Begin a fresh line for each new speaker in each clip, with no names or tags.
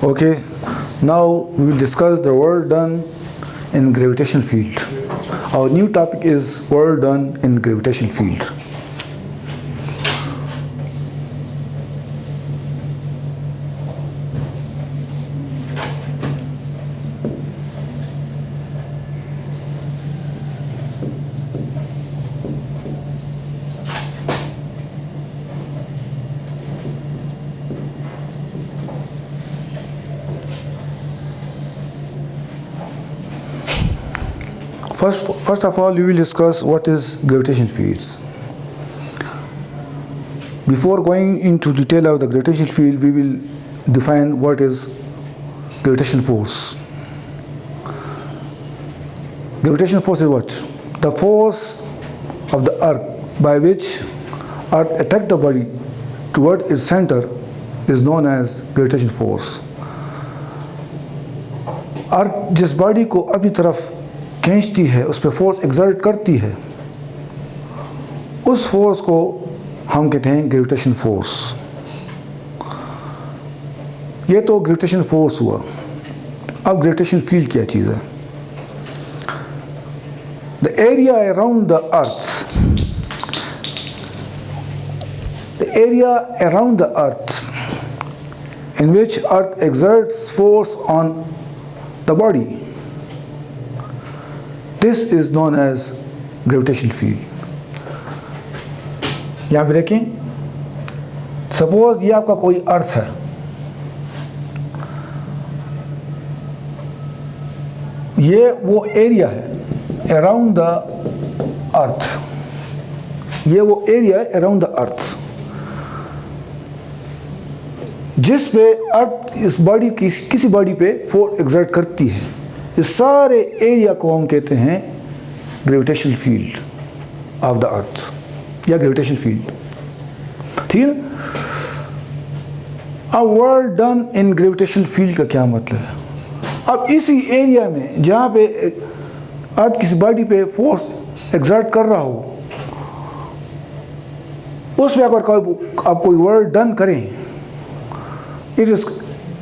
Okay, now we will discuss the work done in gravitational field. Our new topic is work done in gravitational field. First of all, we will discuss what is gravitational fields. Before going into detail of the gravitational field, we will define what is gravitational force. Gravitational force is what? The force of the earth by which earth attracts the body toward its center is known as gravitational force. अर्थ जिस body को अपनी तरफ खींचती है, उस पर force exert करती है, उस फोर्स को हम कहते हैं ग्रेविटेशन फोर्स। ये तो ग्रेविटेशन फोर्स हुआ। अब ग्रेविटेशन फील्ड क्या चीज़ है? The area around the earth, the area around the earth in which earth exerts force on the body, this is known as gravitational field. यहाँ पे देखें, सपोज ये आपका कोई अर्थ है, ये वो एरिया है अराउंड द अर्थ, ये वो एरिया है अराउंड द अर्थ जिस पे अर्थ इस बॉडी की किसी बॉडी पे फोर्स एक्सर्ट करती है। इस सारे एरिया को हम कहते हैं gravitational field of the earth या ग्रेविटेशनल फील्ड। ठीक है ना? अब work done in gravitational field का क्या मतलब है? अब इसी एरिया में जहाँ पे अर्थ किसी बॉडी पे फोर्स एक्सर्ट कर रहा हो, उसमें अगर आप कोई वर्क डन करें, it is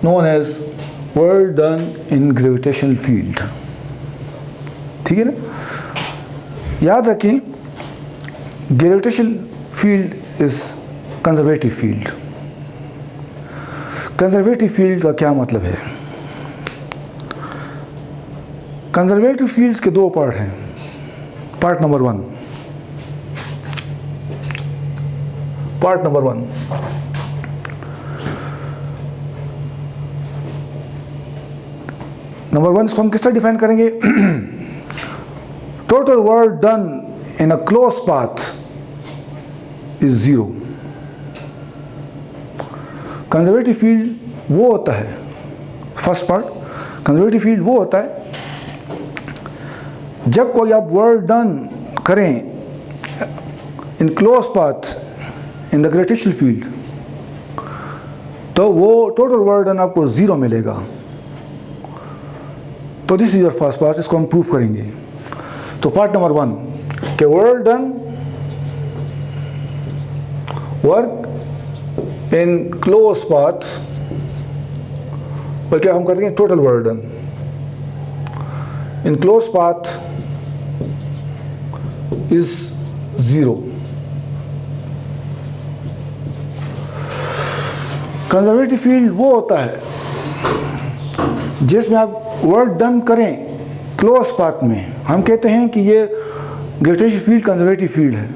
known as work done in gravitational field. ठीक है ना? याद रखें, gravitational field is conservative field. conservative field का क्या मतलब है? conservative fields के दो पार्ट हैं। Part number one, number one इसको हम किस तरह डिफाइन करेंगे? Total work done in a close path is zero. Conservative field वो होता है, फर्स्ट पार्ट, कंजर्वेटिव फील्ड वो होता है जब कोई आप वर्क डन करें in close path in the gravitational field, तो वो टोटल वर्क डन आपको जीरो मिलेगा। तो this is your first part, इसको हम प्रूफ करेंगे। तो पार्ट नंबर वन के work done, work in close path, और क्या हम करेंगे? Total work done in close path is zero. Conservative field वो होता है जिसमें आप वर्क डन करें क्लोज पाथ में, हम कहते हैं कि ये ग्रेविटेशनल फील्ड कंजर्वेटिव फील्ड है।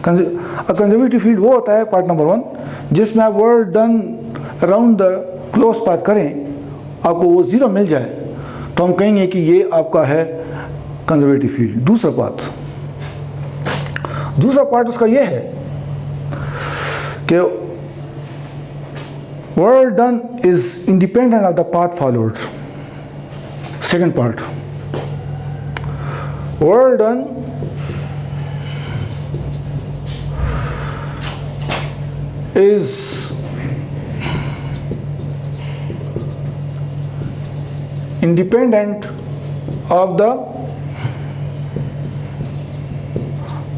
कंजर्वेटिव फील्ड वो होता है, पार्ट नंबर वन, जिसमें आप work done around the close path करें, आपको वो ज़ीरो मिल जाए, तो हम कहेंगे कि ये आपका है कंजर्वेटिव फील्ड। दूसरा पार्ट उसका ये है कि work done is independent of the path followed. Second part, work done is independent of the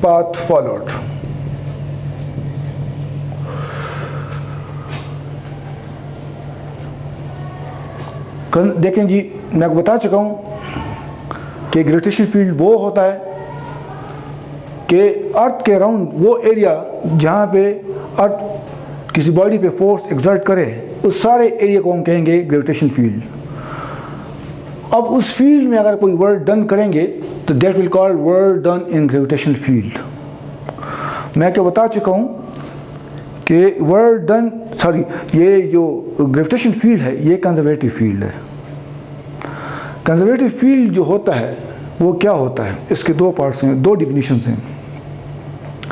path followed. देखें जी, मैं आपको बता चुका हूँ कि ग्रेविटेशन फील्ड वो होता है कि अर्थ के अराउंड वो एरिया जहाँ पे अर्थ किसी बॉडी पे फोर्स एक्सर्ट करे, उस सारे एरिया को हम कहेंगे ग्रेविटेशन फील्ड। अब उस फील्ड में अगर कोई वर्क डन करेंगे तो that will called work done in gravitational field. मैं क्या बता चुका हूँ कि वर्क डन, ये जो ग्रेविटेशन फील्ड है ये कंजर्वेटिव फील्ड है। कंजर्वेटिव फील्ड जो होता है वो क्या होता है, इसके दो पार्ट्स हैं, दो डिफिनीशंस हैं।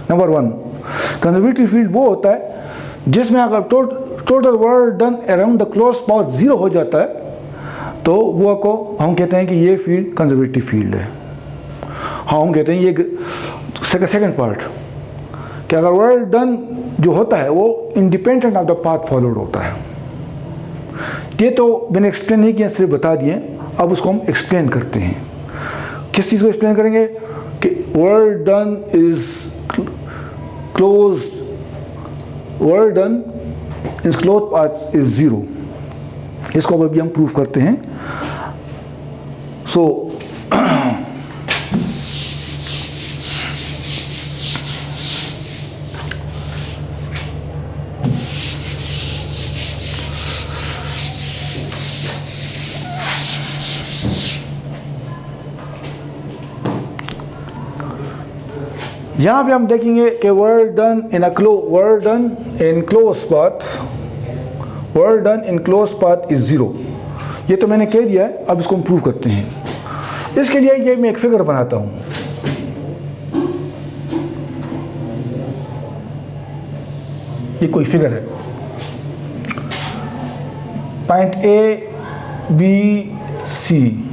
नंबर 1, कंजर्वेटिव फील्ड वो होता है जिसमें अगर total work done around the close path 0 हो जाता है तो वो को हम कहते हैं कि ये फील्ड कंजर्वेटिव फील्ड है। हाँ, हम कहते हैं ये सेकंड पार्ट कि अगर वर्क डन जो होता है वो independent of the path followed होता है। ये तो मैंने एक्सप्लेन नहीं किया, सिर्फ बता दिए। अब उसको हम एक्सप्लेन करते हैं। किस चीज़ को एक्सप्लेन करेंगे कि work done is closed, work done is close path is 0। इसको अभी हम प्रूफ करते हैं। सो यहाँ पे हम देखेंगे कि work done in close path, work done in close path is 0। ये तो मैंने कह दिया है, अब इसको हम प्रूव करते हैं। इसके लिए ये मैं एक फिगर बनाता हूँ। ये कोई फिगर है, पॉइंट ए बी सी,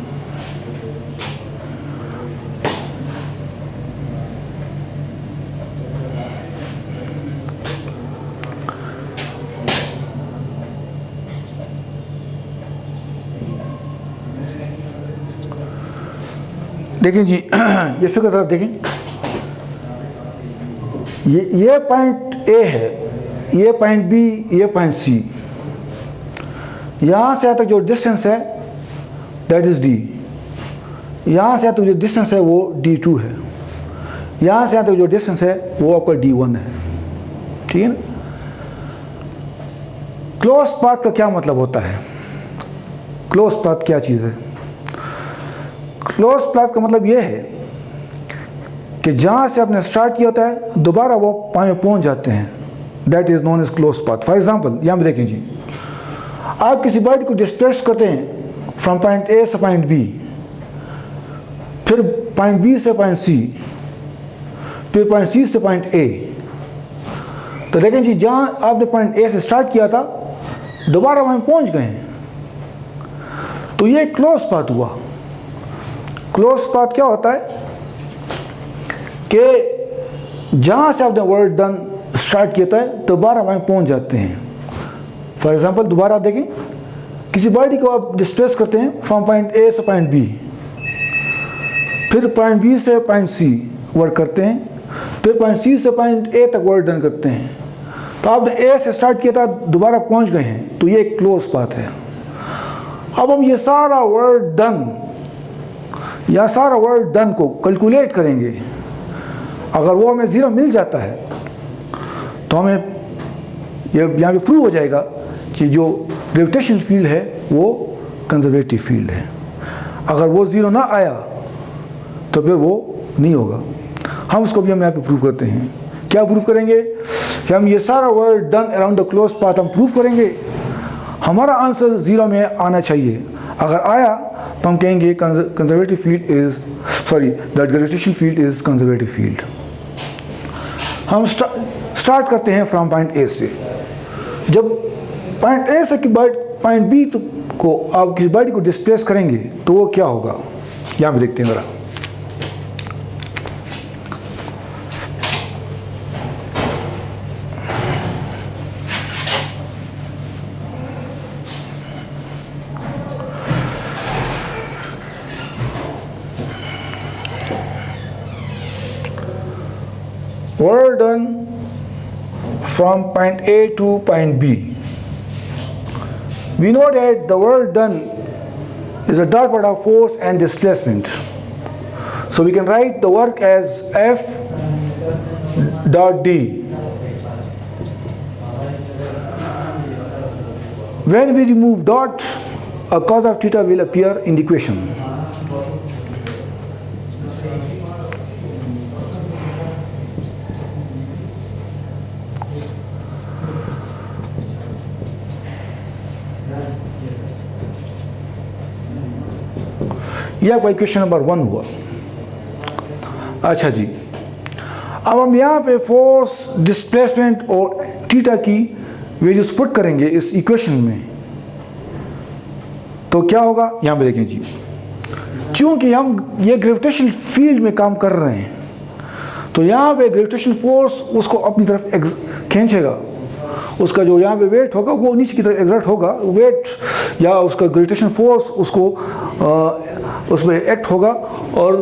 देखें जी, ये फिगर जरा देखें। ये पॉइंट ए है, ये पॉइंट बी, ये पॉइंट सी। यहाँ से यहाँ तक जो डिस्टेंस है दैट इज डी। यहाँ से यहाँ तक जो डिस्टेंस है वो d2 है। यहाँ से यहाँ तक जो डिस्टेंस है वो आपका d1 है। ठीक है ना। क्लोज पाथ का क्या मतलब होता है? क्लोज पाथ क्या चीज़ है? क्लोज पाथ का मतलब ये है कि जहाँ से आपने स्टार्ट किया होता है दोबारा वो पहुँच जाते हैं, that is known as close path. For example यहाँ पे देखें जी, आप किसी बॉडी को डिस्प्लेस करते हैं फ्रॉम पॉइंट ए से पॉइंट बी, फिर पॉइंट बी से पॉइंट सी, फिर पॉइंट सी से पॉइंट ए। तो देखें जी, जहाँ आपने पॉइंट ए से स्टार्ट किया था दोबारा वहीं पहुँच गए हैं, तो ये क्लोज पाथ हुआ। क्लोज पाथ क्या होता है कि जहाँ से आपने वर्क डन स्टार्ट किया था दोबारा वहीं पहुँच जाते हैं। फॉर एग्जांपल दोबारा आप देखें, किसी बॉडी को आप डिस्प्लेस करते हैं फ्रॉम पॉइंट ए से पॉइंट बी, फिर पॉइंट बी से पॉइंट सी वर्क करते हैं, फिर पॉइंट सी से पॉइंट ए तक वर्क डन करते हैं। तो आपने ए से स्टार्ट किया था दोबारा पहुँच गए हैं, तो ये क्लोज पाथ है। अब हम ये सारा वर्क डन या सारा वर्क डन को कैलकुलेट करेंगे। अगर वो हमें 0 मिल जाता है तो हमें यहाँ पे प्रूव हो जाएगा कि जो ग्रेविटेशनल फील्ड है वो कंजर्वेटिव फील्ड है। अगर वो 0 ना आया तो फिर वो नहीं होगा। हम उसको भी हम यहाँ पे प्रूव करते हैं। क्या प्रूव करेंगे कि हम ये सारा work done around the close path हम प्रूव करेंगे। हमारा आंसर 0 में आना चाहिए। अगर आया तो हम कहेंगे conservative field is that gravitational field is conservative field. हम स्टार्ट करते हैं फ्रॉम पॉइंट ए से। जब पॉइंट ए से पॉइंट बी को आप किसी बॉडी को डिस्प्लेस करेंगे तो वो क्या होगा, यहाँ पे देखते हैं ज़रा। Work done from point A to point B. We know that the work done is the dot product of force and displacement. So we can write the work as F dot D. When we remove dot, a cos of theta will appear in the equation. यह आपका equation number 1 हुआ। अच्छा जी, अब हम यहाँ पे force, displacement और theta की वैल्यूज पुट करेंगे इस इक्वेशन में, तो क्या होगा यहाँ पे देखें जी। चूंकि हम ये ग्रेविटेशनल फील्ड में काम कर रहे हैं, तो यहाँ पे ग्रेविटेशनल फोर्स उसको अपनी तरफ खींचेगा। उसका जो यहाँ पे वेट होगा वो नीचे की तरफ एग्जर्ट होगा, वेट या उसका ग्रेविटेशन फोर्स उसको उसमें एक्ट होगा और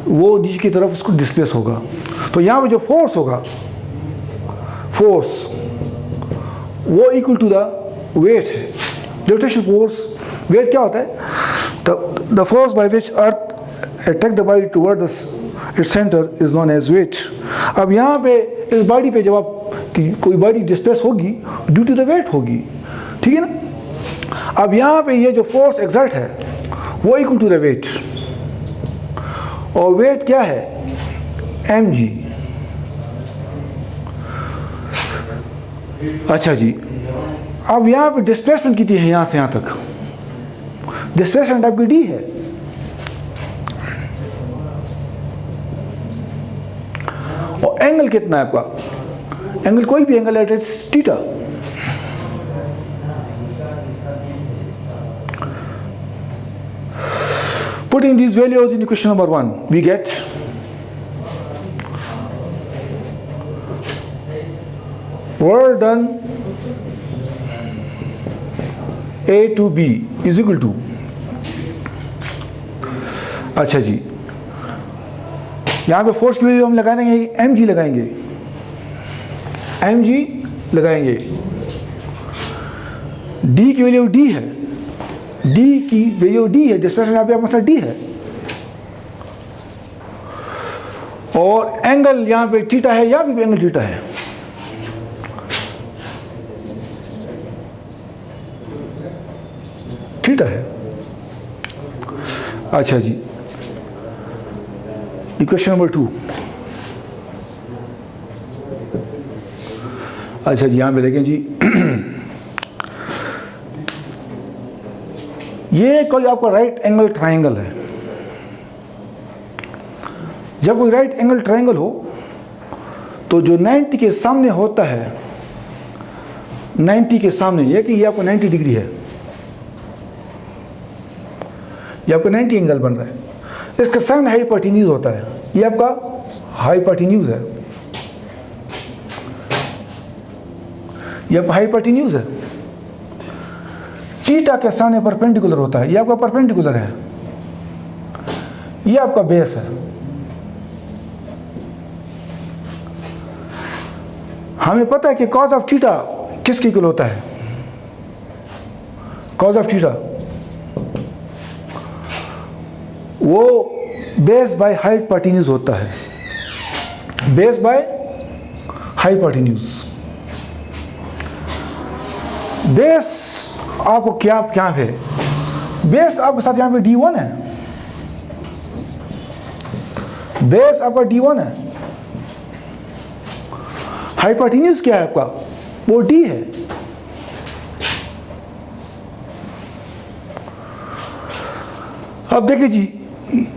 वो नीचे की तरफ उसको डिस्प्लेस होगा। तो यहाँ पे जो फोर्स होगा, फोर्स वो इक्वल टू द वेट है। ग्रेविटेशन फोर्स, वेट क्या होता है? The force by which earth attract the body toward its centre is known as weight. अब यहाँ पे इस बॉडी पे जब आप कि कोई बॉडी डिस्प्लेस होगी ड्यू टू द वेट होगी, ठीक है ना। अब यहाँ पे ये जो फोर्स एक्सर्ट है वो इक्वल टू द वेट, और वेट क्या है? mg। अच्छा जी, अब यहाँ पे डिस्प्लेसमेंट कितनी है? यहाँ से यहाँ तक डिस्प्लेसमेंट आपकी d है, और एंगल कितना है आपका? एंगल कोई भी एंगल है, theta. Putting these values in equation number 1, we get work done A to B is equal to, अच्छा जी, यहाँ पे फोर्स की वैल्यू हम लगाएंगे mg लगाएंगे, mg लगाएंगे। d की वैल्यू d है, d की वैल्यू d है, डिस्प्लेसमेंट यहाँ पे हमारा d है, और एंगल यहाँ पे थीटा है, यहाँ भी एंगल थीटा है। थीटा है। अच्छा जी, इक्वेशन नंबर 2। अच्छा जी, यहाँ पे देखें जी, ये कोई आपका राइट एंगल ट्रायंगल है। जब कोई राइट एंगल ट्रायंगल हो तो जो 90 के सामने होता है, 90 के सामने, ये कि ये आपको 90 डिग्री है, ये आपका 90 एंगल बन रहा है, इसका सामने हाइपोटेन्यूज होता है, ये आपका हाइपोटेन्यूज है, ये आपका हाइपोटेन्यूज है। थीटा के सामने परपेंडिकुलर होता है, ये आपका परपेंडिकुलर है, ये आपका बेस है। हमें पता है कि कॉज ऑफ थीटा किसके इक्वल होता है? कॉज ऑफ थीटा वो बेस बाय हाइपोटेन्यूज होता है, बेस बाय हाइपोटेन्यूज। बेस आपको क्या है? बेस आपके साथ यहाँ पे d1 है, बेस आपका d1 है, हाइपोटेन्यूज क्या है आपका? वो d है। अब देखिए जी,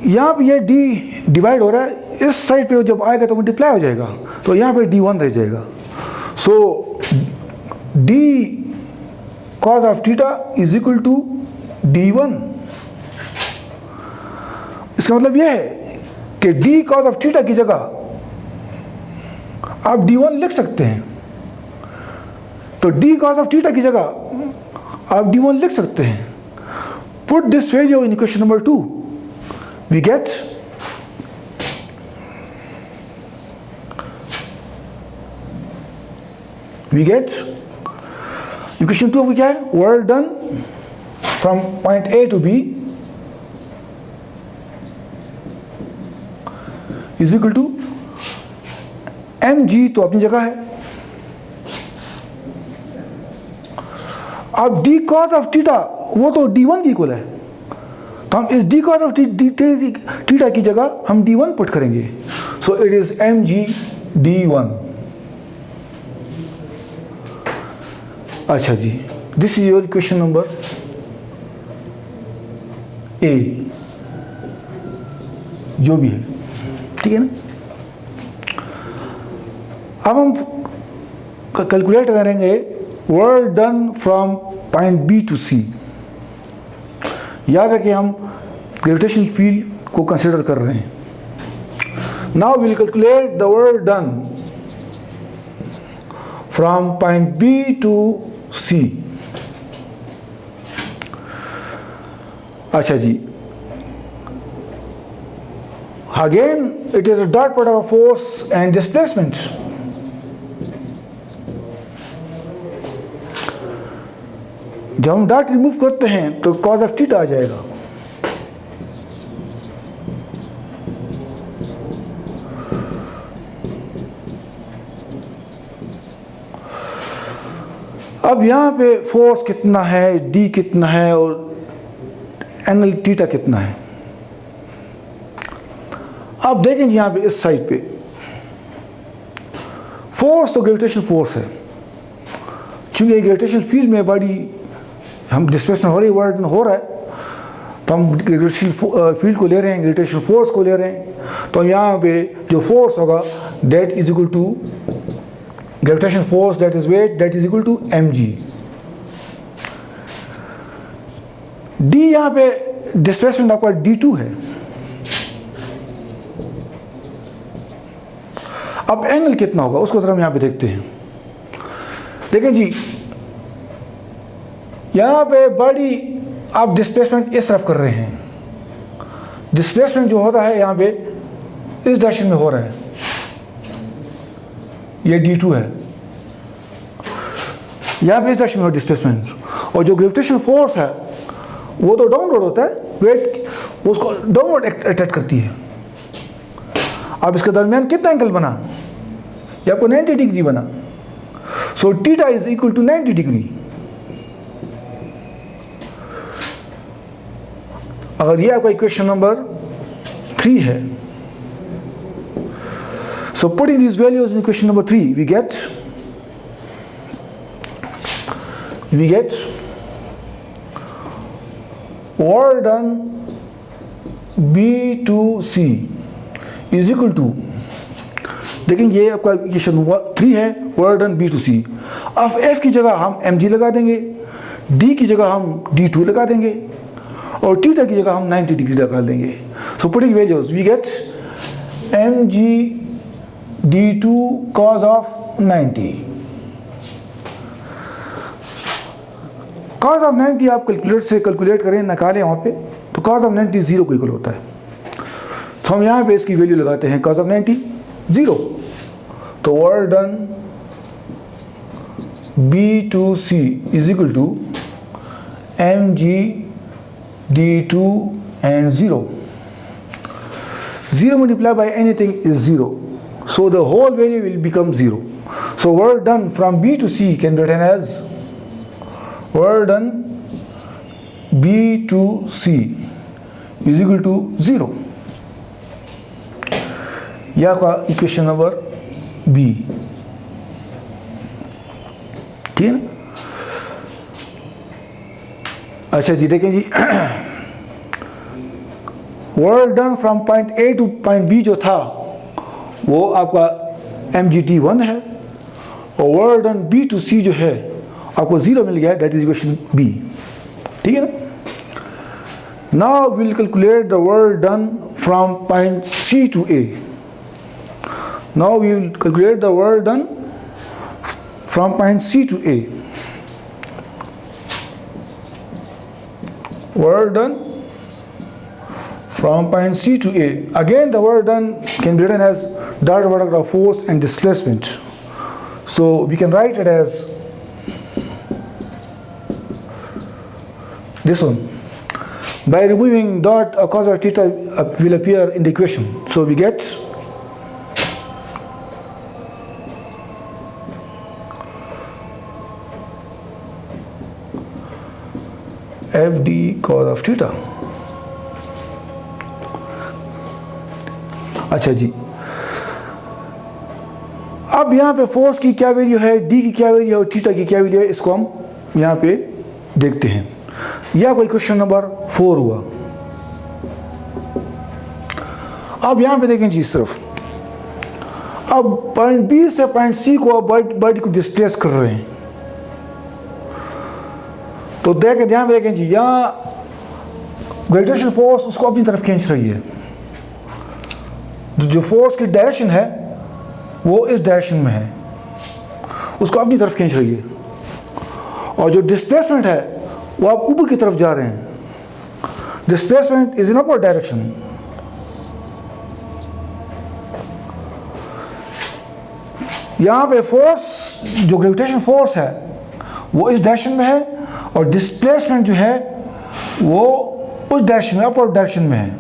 यहाँ पे ये d डिवाइड हो रहा है, इस साइड पे जब आएगा तो मल्टीप्लाई हो जाएगा, तो यहाँ पे d1 रह जाएगा। सो d cos of theta is equal to d1। इसका मतलब यह है कि d cos of theta की जगह आप d1 लिख सकते हैं, तो d cos of theta की जगह आप d1 लिख सकते हैं। Put this value in equation number 2, we get equation 2 क्या है? Work done from point A to B is equal to mg तो अपनी जगह है। अब d cos ऑफ थीटा वो तो d1 की इक्वल है, तो हम इस d cos ऑफ थीटा की जगह हम d1 पुट करेंगे। So it is mg d1। अच्छा जी, this is your question number A, जो भी है, ठीक है ना। अब हम कैलकुलेट करेंगे work done from point B to C. याद रखिए हम ग्रेविटेशनल फील्ड को कंसिडर कर रहे हैं। Now will calculate the work done from point B to C. अच्छा जी, again it is a dot product of force and displacement. जब हम डॉट रिमूव करते हैं तो कॉज ऑफ थीटा आ जाएगा। अब यहां पे फोर्स कितना है, डी कितना है और एंगल थीटा कितना है। अब देखें यहां पे इस साइड पे फोर्स तो ग्रेविटेशनल फोर्स है। चूंकि ग्रेविटेशनल फील्ड में बॉडी हम डिस्प्लेसमेंट हो रही, वर्क हो रहा है, तो हम ग्रेविटेशनल फील्ड को ले रहे हैं, ग्रेविटेशनल फोर्स को ले रहे हैं। तो यहाँ पे जो फोर्स होगा that is equal to gravitational force that is weight that is equal to mg। d यहाँ पे डिस्प्लेसमेंट आपका d2 है। अब एंगल कितना होगा उसको जरा हम यहाँ पे देखते हैं। देखें जी, यहाँ पे बॉडी आप डिस्प्लेसमेंट इस तरफ कर रहे हैं। डिस्प्लेसमेंट जो होता है यहाँ पे इस डायरेक्शन में हो रहा है, ये d2 है। यहाँ पे इस डायरेक्शन में हो डिस्प्लेसमेंट, और जो ग्रेविटेशनल फोर्स है वो तो डाउनवर्ड होता है, वेट उसको डाउनवर्ड अट्रैक्ट करती है। अब इसके दरमियान कितना एंगल बना, ये आपको 90 डिग्री बना। So theta is equal to 90 degree. अगर ये आपका इक्वेशन नंबर 3 है, so putting this values in equation number 3 we get work done B to C is equal to, लेकिन ये आपका इक्वेशन 3 है, work done B to C। अब F की जगह हम mg लगा देंगे, D की जगह हम D2 लगा देंगे, और थीटा की जगह हम 90 डिग्री लगा देंगे। So putting values we get mg d2 cos of 90। cos of 90 आप कैलकुलेटर से कैलकुलेट करें, निकालें वहाँ पे, तो cos ऑफ 90 0 को इक्वल होता है। तो हम यहाँ पे इसकी वैल्यू लगाते हैं cos ऑफ 90 0। तो work done B to C is equal to mg d2 and 0 multiplied by anything is 0, so the whole value will become 0. So work done from B to C can be written as work done B to C is equal to 0. यह का equation number B, ठीक है ना। अच्छा जी, देखें जी, work done from point A to point B जो था वो आपका mgt1 है, और work done B to C जो है आपको 0 मिल गया, दैट इज इक्वेशन बी, ठीक है ना। Now will calculate the work done from point C to A. Now we will calculate the work done from point C to A. Work done from point C to A. Again, the work done can be written as dot product of force and displacement. So we can write it as this one. By removing dot, a cos of theta will appear in the equation. So we get F D cos of theta. अच्छा जी, अब यहाँ पे force की क्या value है, D की क्या value है और थीटा की क्या वैल्यू है, इसको हम यहाँ पे देखते हैं। यह कोई क्वेश्चन नंबर 4 हुआ। अब यहाँ पे देखें जी इस तरफ, अब पॉइंट बी से पॉइंट सी को अब बॉडी को डिस्प्लेस कर रहे हैं। तो देखें, ध्यान में देखें जी, यहाँ ग्रेविटेशन फोर्स उसको अपनी तरफ खींच रही है। जो फोर्स की डायरेक्शन है वो इस डायरेक्शन में है, उसको अपनी तरफ खींच रही है। और जो डिस्प्लेसमेंट है वो आप ऊपर की तरफ जा रहे हैं। Displacement is in upward direction. यहाँ पे फोर्स, जो ग्रेविटेशन फोर्स है वो इस डायरेक्शन में है और डिस्प्लेसमेंट जो है वो उस डायरेक्शन में, अपवर्ड डायरेक्शन में है।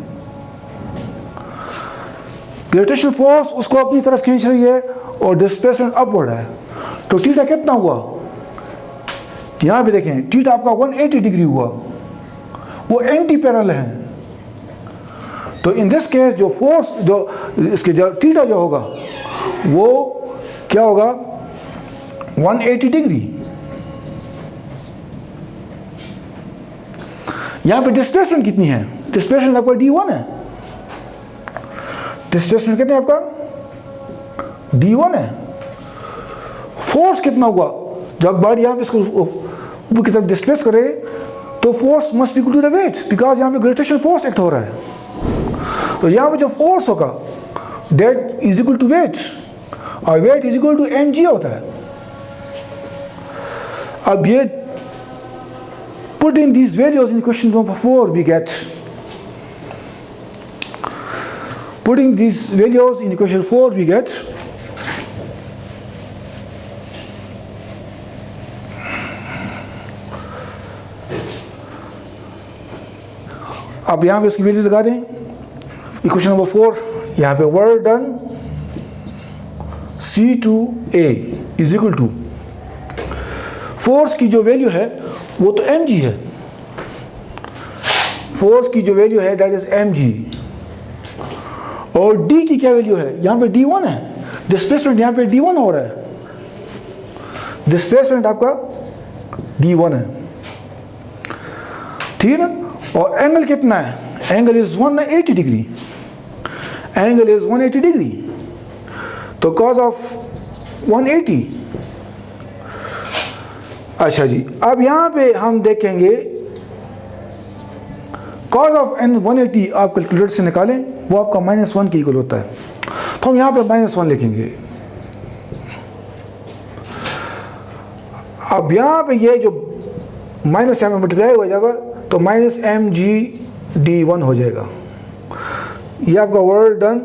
ग्रेविटेशन फोर्स उसको अपनी तरफ खींच रही है और डिस्प्लेसमेंट अपवर्ड है। तो थीटा कितना हुआ, यहाँ पे देखें, थीटा आपका 180 डिग्री हुआ, वो एंटी पैरेलल है। तो इन दिस केस जो फोर्स, जो इसके जो थीटा जो होगा वो क्या होगा, 180 डिग्री। यहां पे डिस्प्लेसमेंट कितनी है, डिस्प्लेसमेंट आपका d1 है। डिस्प्लेसमेंट कितने आपका d1 है। फोर्स कितना हुआ, जब बॉडी यहां पे इसको ऊपर की तरफ डिस्प्लेस करे तो force must be equal to the weight, because यहां पे ग्रेविटेशन फोर्स एक्ट हो रहा है। तो यहां पे जो फोर्स होगा that is equal to weight, और weight is equal to mg होता है। अब ये putting these values in question number 4 we get, putting these values in equation 4 we get अब यहाँ पे इसकी वैल्यू लगा दें। इक्वेशन नंबर 4, यहाँ पे work done C2A is equal to, force की जो वैल्यू है वो तो mg है। फोर्स की जो वैल्यू है दैट इज mg, और d की क्या वैल्यू है, यहाँ पे d1 है। डिस्प्लेसमेंट यहाँ पे d1 हो रहा है, डिस्प्लेसमेंट आपका d1 है, ठीक है ना। और एंगल कितना है, angle is 180 degree, angle is 180 degree. तो cos ऑफ 180। अच्छा जी, अब यहाँ पे हम देखेंगे cos ऑफ n180 आप कैलकुलेटर से निकालें, वो आपका -1 के इक्वल होता है। तो हम यहाँ पे -1 लिखेंगे। अब यहाँ पे ये जो माइनस यहाँ में मल्टीप्लाई हो जाएगा तो -mg/d1 हो जाएगा। ये आपका work done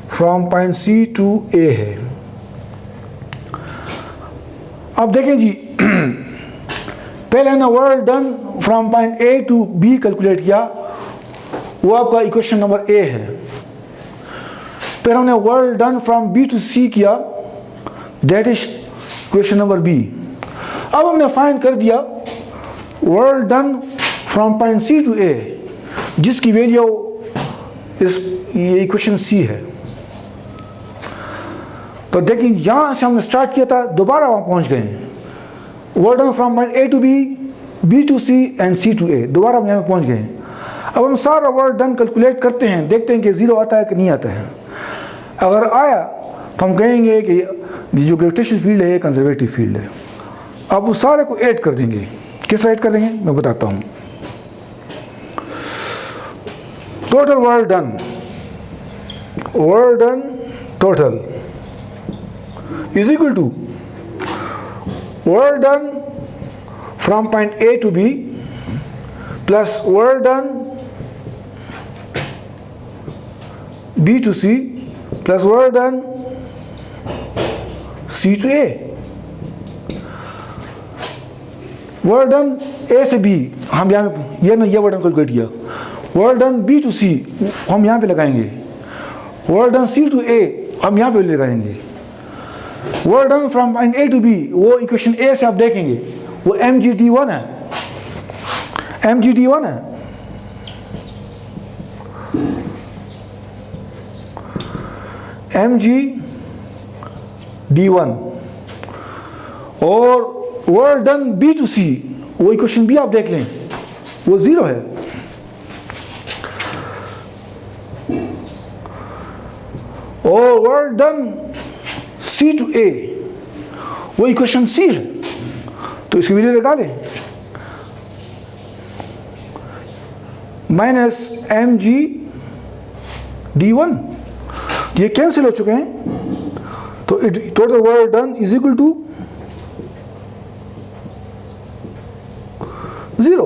from point C to A है। अब देखें जी, पहले हमने work done from point A to B calculate किया, वो आपका इक्वेशन नंबर A है। फिर हमने work done from B to C किया, that is equation number B। अब हमने फाइंड कर दिया work done from point C to A, जिसकी वैल्यू इस ये इक्वेशन C है। तो देखिए यहाँ से हमने स्टार्ट किया था, दोबारा वहाँ पहुँच गए। Work done from point A to B, B to C and C to A, दोबारा हम यहाँ पे पहुँच गए। अब हम सारा वर्क डन कैलकुलेट करते हैं, देखते हैं कि 0 आता है कि नहीं आता है। अगर आया तो हम कहेंगे कि जो ग्रेविटेशन फील्ड है ये कंजर्वेटिव फील्ड है। अब उस सारे को ऐड कर देंगे। किस ऐड कर देंगे मैं बताता हूँ। Total work done total is equal to work done from point A to B plus work done B to C plus work done C to A। Work done A से B हम यहाँ पे ये वर्क डन कैलकुलेट किया। Work done B to C हम यहाँ पे लगाएंगे। Work done C to A हम यहाँ पे लगाएंगे। Work done from point A to B, वो इक्वेशन A से आप देखेंगे वो MGD1 है, MGD1 है। MGD1 और वर्क डन B2C, वो इक्वेशन भी आप देख लें, वो 0 है। और वर्क डन C2A, वो इक्वेशन C है, तो इसकी वैल्यू लगा लें, माइनस MGD1, ये कैंसिल हो चुके हैं, तो total work done is equal to 0।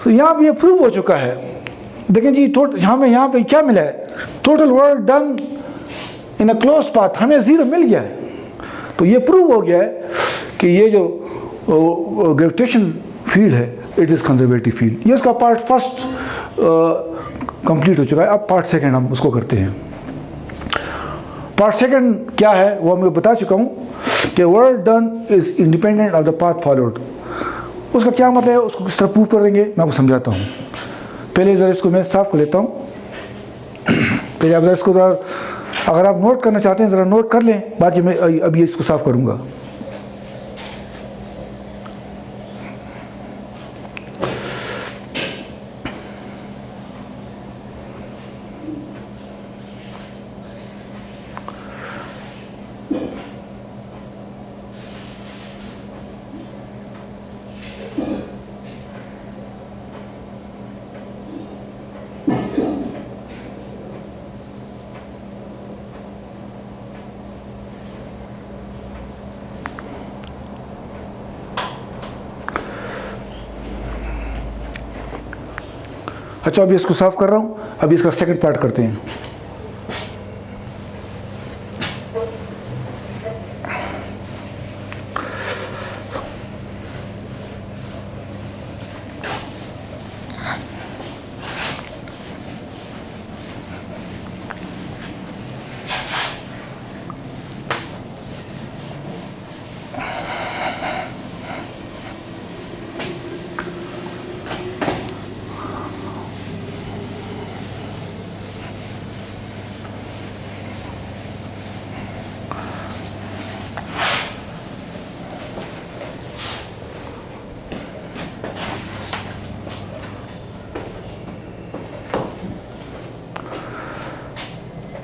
तो यहाँ पे ये प्रूव हो चुका है। देखें जी, यहाँ पे क्या मिला है, total work done in a close path, हमें 0 मिल गया है। तो ये प्रूव हो गया है कि ये जो ग्रेविटेशन फील्ड है इट इज़ कंजर्वेटिव फील्ड। ये इसका पार्ट फर्स्ट कंप्लीट हो चुका है। अब पार्ट सेकंड हम उसको करते हैं। पार्ट सेकंड क्या है वो मैं बता चुका हूँ कि work done is independent of the path followed. उसका क्या मतलब है, उसको किस तरह प्रूव कर देंगे मैं आपको समझाता हूँ। पहले ज़रा इसको मैं साफ़ कर लेता हूँ। पहले आप ज़रा इसको ज़रा, अगर आप नोट करना चाहते हैं ज़रा नोट कर लें, बाकी मैं अभी इसको साफ़ करूँगा। अच्छा, अभी इसको साफ़ कर रहा हूँ, अभी इसका सेकंड पार्ट करते हैं।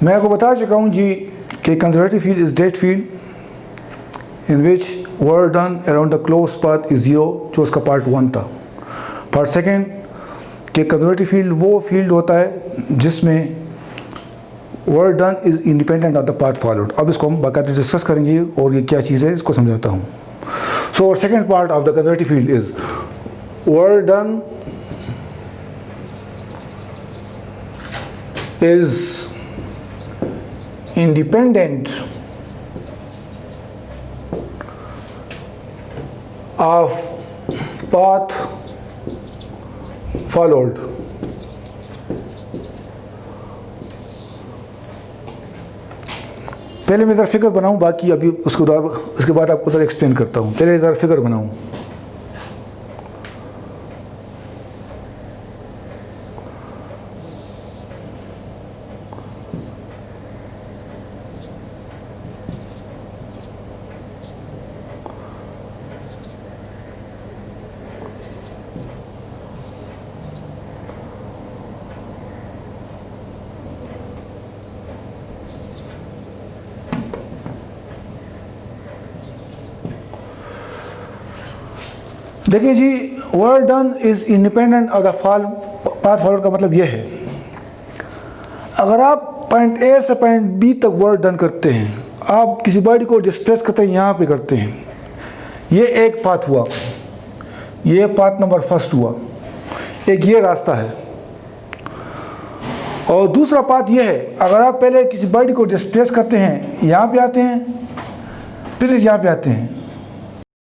मैं आपको बता चुका हूँ जी कि conservative field is dead field in which work done around the close path is 0, जो उसका पार्ट 1 था। पार्ट सेकंड कि कंजर्वेटिव फील्ड वो फील्ड होता है जिसमें work done is independent of the path followed. अब इसको हम बाकायदा डिस्कस करेंगे और ये क्या चीज़ है इसको समझाता हूँ। So second part of the conservative field is work done is independent of path followed। पहले मैं ज़रा फिगर बनाऊं, बाकी अभी उसके बाद आपको ज़रा एक्सप्लेन करता हूं। पहले ज़रा फिगर बनाऊं। देखिए जी, work done is independent of the path forward का मतलब ये है, अगर आप पॉइंट ए से पॉइंट बी तक वर्क डन करते हैं, आप किसी बॉडी को डिस्प्लेस करते हैं, यहाँ पे करते हैं, ये एक पाथ हुआ, ये पाथ नंबर फर्स्ट हुआ, एक ये रास्ता है। और दूसरा पाथ ये है, अगर आप पहले किसी बॉडी को डिस्प्लेस करते हैं, यहाँ पे आते हैं, फिर यहाँ पे आते हैं,